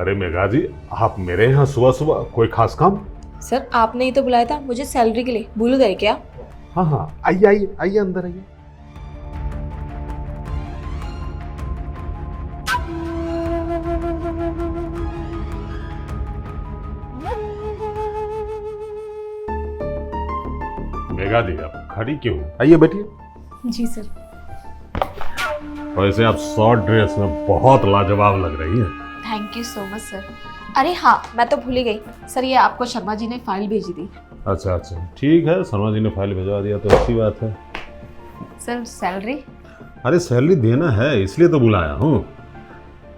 अरे मेघा जी, आप मेरे यहाँ सुबह सुबह कोई खास काम? सर आपने ही तो बुलाया था मुझे सैलरी के लिए, भूल गए क्या? हाँ हाँ, आइए आइए आइए, अंदर आइए। मेघा जी, आप खड़ी क्यों? आइए बैठिए। जी सर। वैसे आप शॉर्ट ड्रेस में बहुत लाजवाब लग रही हैं। Thank you so much sir. अरे हाँ, मैं तो भूल ही गई सर, ये आपको शर्मा जी ने फाइल भेजी थी। अच्छा अच्छा, ठीक है, शर्मा जी ने फाइल भिजवा दिया तो अच्छी बात है। Sir salary? अरे सैलरी देना है, इसलिए तो बुलाया हूँ।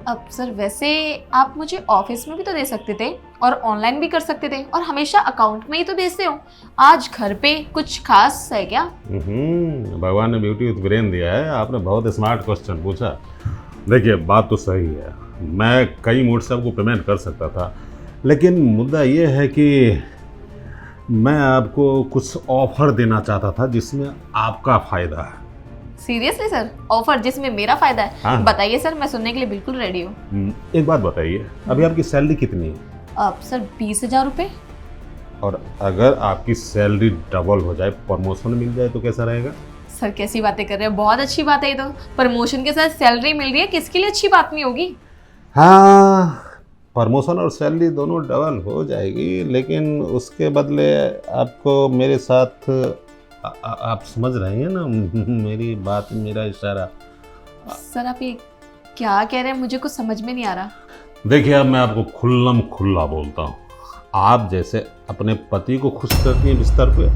अब सर वैसे आप मुझे ऑफिस में भी तो दे सकते थे और ऑनलाइन भी कर सकते थे, और हमेशा अकाउंट में ही तो भेजते हो। आज घर पे कुछ खास है क्या? भगवान ने ब्यूटी विद ब्रेन दिया है। आपने बहुत स्मार्ट क्वेश्चन पूछा। देखिए, बात तो सही है, मैं कई मोड से आपको पेमेंट कर सकता था, लेकिन मुद्दा ये है कि मैं आपको कुछ ऑफर देना चाहता था जिसमें आपका फायदा है। सीरियसली सर, ऑफर जिसमें मेरा फायदा है? हाँ। बताइए सर, मैं सुनने के लिए बिल्कुल रेडी हूँ। एक बात बताइए, अभी आपकी सैलरी कितनी है? अब सर 20,000 रुपये। और अगर आपकी सैलरी डबल हो जाए, प्रमोशन मिल जाए तो कैसा रहेगा? सर कैसी बातें कर रहे हैं, बहुत अच्छी बात है ये तो। प्रमोशन के साथ सैलरी मिल रही है, किसके लिए अच्छी बात नहीं होगी? हाँ, प्रमोशन और सैलरी दोनों डबल हो जाएगी, लेकिन उसके बदले आपको मेरे साथ आप समझ रहे हैं ना मेरी बात, मेरा इशारा? सर आप ये क्या कह रहे हैं, मुझे कुछ समझ में नहीं आ रहा। देखिए, अब मैं आपको खुल्लम खुल्ला बोलता हूँ। आप जैसे अपने पति को खुश करती हैं बिस्तर पे,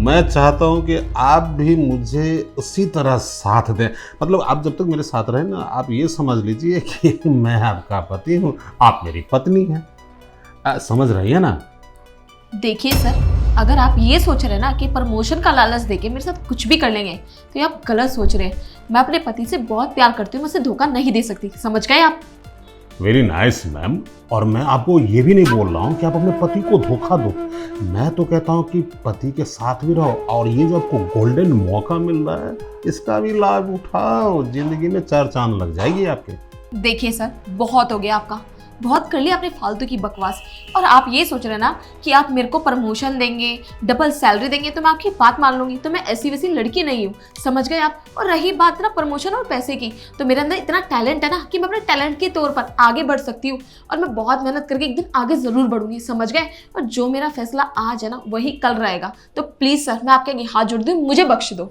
मैं चाहता हूँ कि आप भी मुझे उसी तरह साथ दें। मतलब आप जब तक मेरे साथ रहें ना, आप ये समझ लीजिए कि मैं आपका पति हूँ, आप मेरी पत्नी हैं। समझ रही है ना? देखिए सर, अगर आप ये सोच रहे हैं ना कि प्रमोशन का लालच देके मेरे साथ कुछ भी कर लेंगे, तो ये आप गलत सोच रहे हैं। मैं अपने पति से बहुत प्यार करती हूँ, मैं उसे धोखा नहीं दे सकती, समझ गए आप? Very nice ma'am. और मैं आपको ये भी नहीं बोल रहा हूँ कि आप अपने पति को धोखा दो। मैं तो कहता हूँ कि पति के साथ भी रहो, और ये जो आपको गोल्डन मौका मिल रहा है, इसका भी लाभ उठाओ। जिंदगी में 4 चांद लग जाएगी आपके। देखिए सर, बहुत हो गया आपका, बहुत कर लिया आपने फालतू की बकवास। और आप ये सोच रहे हैं ना कि आप मेरे को प्रमोशन देंगे, डबल सैलरी देंगे तो मैं आपकी बात मान लूंगी, तो मैं ऐसी वैसी लड़की नहीं हूँ, समझ गए आप? और रही बात ना प्रमोशन और पैसे की, तो मेरे अंदर इतना टैलेंट है ना कि मैं अपने टैलेंट के तौर पर आगे बढ़ सकती हूँ, और मैं बहुत मेहनत करके एक दिन आगे ज़रूर बढ़ूंगी, समझ गए? और जो मेरा फैसला आज है ना, वही कल रहेगा। तो प्लीज़ सर, मैं आपके आगे हाथ जोड़ दूँ, मुझे बख्श दो।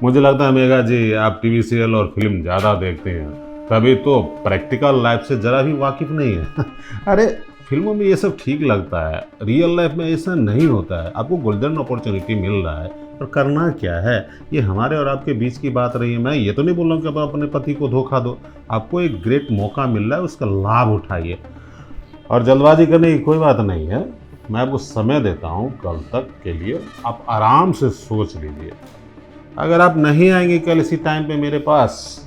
मुझे लगता है मेघा जी, आप टीवी सीरियल और फिल्म ज़्यादा देखते हैं, तभी तो प्रैक्टिकल लाइफ से ज़रा भी वाकिफ नहीं है। अरे फिल्मों में ये सब ठीक लगता है, रियल लाइफ में ऐसा नहीं होता है। आपको गोल्डन अपॉर्चुनिटी मिल रहा है, और करना क्या है, ये हमारे और आपके बीच की बात रही है। मैं ये तो नहीं बोल रहा हूँ कि आप अपने पति को धोखा दो। आपको एक ग्रेट मौका मिल रहा है, उसका लाभ उठाइए, और जल्दबाजी करने की कोई बात नहीं है। मैं आपको समय देता हूँ कल तक के लिए, आप आराम से सोच लीजिए। अगर आप नहीं आएंगे कल इसी टाइम पे मेरे पास,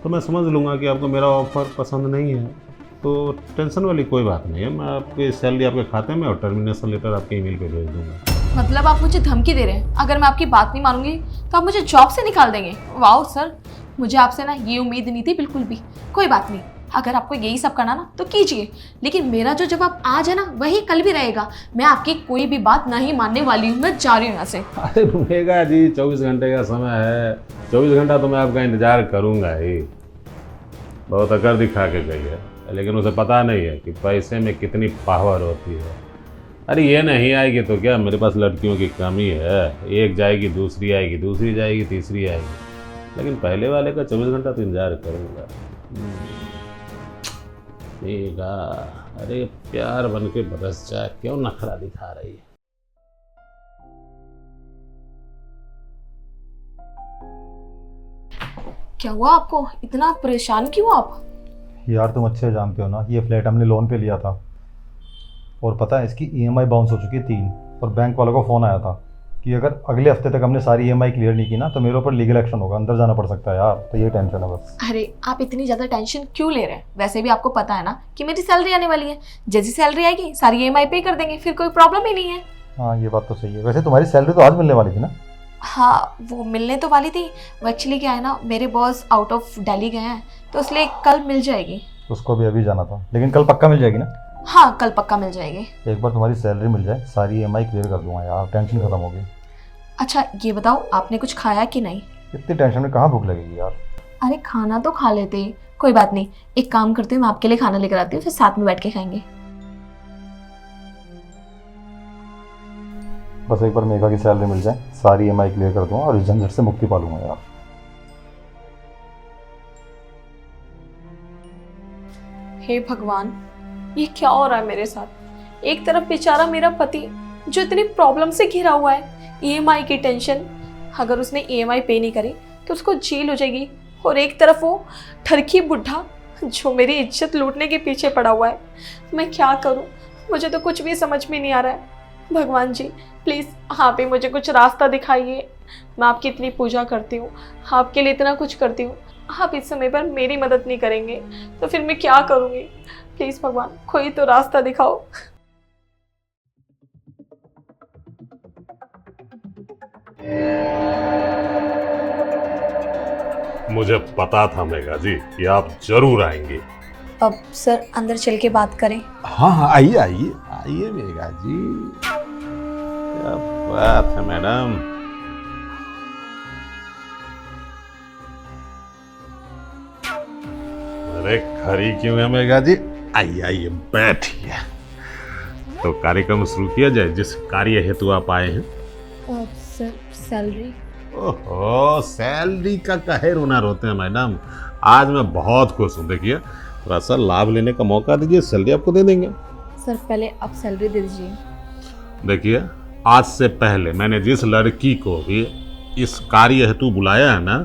तो मैं समझ लूँगा कि आपको मेरा ऑफ़र पसंद नहीं है। तो टेंशन वाली कोई बात नहीं है, मैं आपकी सैलरी आपके खाते में और टर्मिनेशन लेटर आपके ईमेल पे भेज दूँगा। मतलब आप मुझे धमकी दे रहे हैं, अगर मैं आपकी बात नहीं मानूंगी तो आप मुझे जॉब से निकाल देंगे? वाओ सर, मुझे आपसे ना ये उम्मीद नहीं थी बिल्कुल भी। कोई बात नहीं, अगर आपको यही सब करना ना तो कीजिए, लेकिन मेरा जो जवाब आज है ना, वही कल भी रहेगा। मैं आपकी कोई भी बात नहीं मानने वाली हूँ, मैं जा रही हूँ यहाँ से। अरे मेघा जी, 24 घंटे का समय है, 24 घंटा तो मैं आपका इंतज़ार करूँगा ही। बहुत अकड़ दिखा के गई है, लेकिन उसे पता नहीं है कि पैसे में कितनी पावर होती है। अरे ये नहीं आएगी तो क्या, मेरे पास लड़कियों की कमी है। एक जाएगी, दूसरी आएगी, दूसरी जाएगी, तीसरी आएगी, लेकिन पहले वाले का 24 घंटा तो इंतजार करूँगा। मेघा, अरे प्यार बन के बरस जा, क्यों नखरा दिखा रही है? क्या हुआ आपको, इतना परेशान क्यों आप? यार तुम अच्छे जानते हो ना, ये फ्लैट हमने लोन पे लिया था, और पता है इसकी ईएमआई बाउंस हो चुकी है 3, और बैंक वालों का फ़ोन आया था कि अगर अगले हफ्ते तक हमने सारी ईएमआई क्लियर नहीं की ना, तो मेरे ऊपर लीगल एक्शन होगा, अंदर जाना पड़ सकता है यार। तो ये टेंशन है बस। अरे आप इतनी ज़्यादा टेंशन क्यों ले रहे हैं? वैसे भी आपको पता है ना कि मेरी सैलरी आने वाली है, जैसी सैलरी आएगी सारी ईएमआई पे कर देंगे, फिर कोई प्रॉब्लम ही नहीं है। हाँ ये बात तो सही है। वैसे तुम्हारी सैलरी तो आज मिलने वाली थी ना? हाँ वो मिलने तो वाली थी, वो एक्चुअली क्या है ना, मेरे बॉस आउट ऑफ दिल्ली गए हैं, तो इसलिए कल मिल जाएगी। उसको भी अभी जाना था, लेकिन कल पक्का मिल जाएगी ना? हाँ कल पक्का मिल जाएगी। एक बार तुम्हारी सैलरी मिल जाए, सारी EMI क्लियर कर दूंगा यार, टेंशन खत्म होगी। अच्छा ये बताओ आपने कुछ खाया कि नहीं? इतनी टेंशन में कहाँ भूख लगेगी यार। अरे खाना तो खा लेते, कोई बात नहीं, एक काम करती हूँ मैं आपके लिए खाना लेकर आती हूँ, फिर साथ में बैठ के खाएंगे। बस एक बार मेघा की सैलरी मिल जाए, सारी EMI क्लियर कर दूंगा और इस झंझट से मुक्ति पा लूंगा यार। हे भगवान, ये क्या हो रहा है मेरे साथ? एक तरफ बेचारा मेरा पति जो इतनी प्रॉब्लम से घिरा हुआ है, EMI की टेंशन, अगर उसने EMI पे नहीं करी तो उसको जेल हो जाएगी, और एक तरफ वो ठरकी बुढ़ा जो मेरी इज्जत लूटने के पीछे पड़ा हुआ है। मैं क्या करूं? मुझे तो कुछ भी समझ में नहीं आ रहा है। भगवान जी प्लीज़ आप ही मुझे कुछ रास्ता दिखाइए। मैं आपकी इतनी पूजा करती हूँ, आपके लिए इतना कुछ करती हूँ, आप इस समय पर मेरी मदद नहीं करेंगे तो फिर मैं क्या करूँगी? प्लीज़ भगवान कोई तो रास्ता दिखाओ। मुझे पता था मेघा जी कि आप जरूर आएंगे। अब सर अंदर चल के बात करें। हाँ हाँ आइए आइए आइए मेघा जी, क्या बात है मैडम। अरे खरी क्यों है मेघा जी, आइए आइए बैठिए। तो कार्यक्रम शुरू किया जाए जिस कार्य हेतु आप आए हैं। Sir salary. ओहो सैलरी का काहे रोना रोते हैं मैडम, आज मैं बहुत खुश हूँ। देखिए थोड़ा सा लाभ लेने का मौका दीजिए, सैलरी आपको दे देंगे। सर पहले आप सैलरी दे दीजिए। देखिए आज से पहले मैंने जिस लड़की को भी इस कार्य हेतु बुलाया है ना,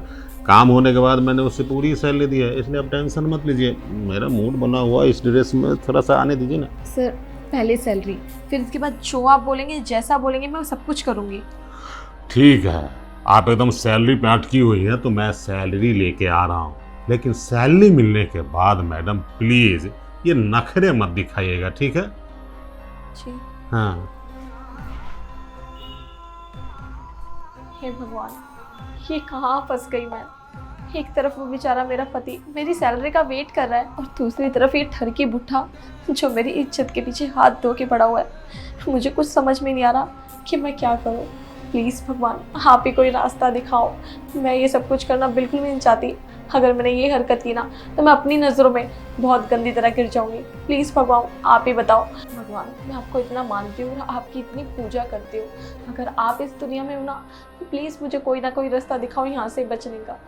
काम होने के बाद मैंने उससे पूरी सैलरी दी है, इसलिए आप टेंशन मत लीजिए। मेरा मूड बना हुआ इस ड्रेस में, थोड़ा सा आने दीजिए ना। सर पहले सैलरी, फिर इसके बाद जो आप बोलेंगे, जैसा बोलेंगे मैं सब कुछ करूँगी। ठीक है, आप एकदम सैलरी पे अटकी हुई है तो मैं सैलरी लेके आ रहा हूँ, लेकिन सैलरी मिलने के बाद मैडम प्लीज़ ये नखरे मत दिखाइएगा, ठीक है? जी। हाँ। हे भगवान, ये कहाँ फंस गई मैं? एक तरफ वो बेचारा मेरा पति मेरी सैलरी का वेट कर रहा है, और दूसरी तरफ ये ठरकी बुढ़ा जो मेरी इज्जत के पीछे हाथ धो के पड़ा हुआ है। मुझे कुछ समझ में नहीं आ रहा कि मैं क्या करूँ। प्लीज़ भगवान आप ही कोई रास्ता दिखाओ। मैं ये सब कुछ करना बिल्कुल भी नहीं चाहती। अगर मैंने ये हरकत की ना तो मैं अपनी नज़रों में बहुत गंदी तरह गिर जाऊंगी। प्लीज़ भगवान आप ही बताओ। भगवान मैं आपको इतना मानती हूँ और आपकी इतनी पूजा करती हूँ, अगर आप इस दुनिया में हो ना तो प्लीज़ मुझे कोई ना कोई रास्ता दिखाओ यहाँ से बचने का।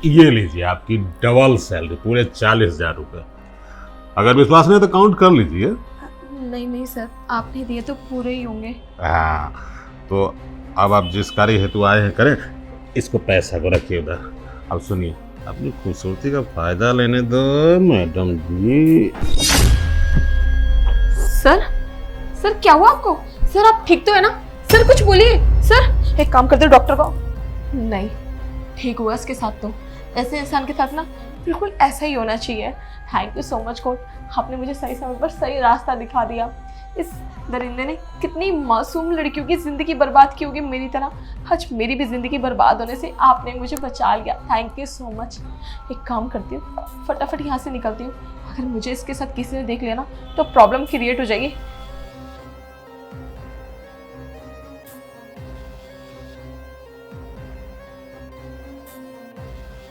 ये लीजिए आपकी डबल सैलरी, पूरे 40,000 रुपये। अगर विश्वास नहीं तो काउंट कर लीजिए। नहीं नहीं सर, आपने दिए तो पूरे ही होंगे। हाँ तो अब आप जिस कार्य हेतु आए हैं करें, इसको पैसा को रखिए उधर। अब सुनिए, अपनी खूबसूरती का फायदा लेने दो मैडम जी। सर सर क्या हुआ आपको? सर आप ठीक तो है ना? सर कुछ बोलिए। सर एक काम करते डॉक्टर को। नहीं ठीक हुआ इसके साथ, तो ऐसे इंसान के साथ ना बिल्कुल ऐसा ही होना चाहिए। Thank you so much God, आपने मुझे सही समय पर सही रास्ता दिखा दिया। इस दरिंदे ने कितनी मासूम लड़कियों की ज़िंदगी बर्बाद की होगी मेरी तरह, आज मेरी भी ज़िंदगी बर्बाद होने से आपने मुझे बचा लिया। Thank you so much. एक काम करती हूँ, फटाफट यहाँ से निकलती हूँ। अगर मुझे इसके साथ किसी ने देख लिया ना तो प्रॉब्लम क्रिएट हो जाएगी।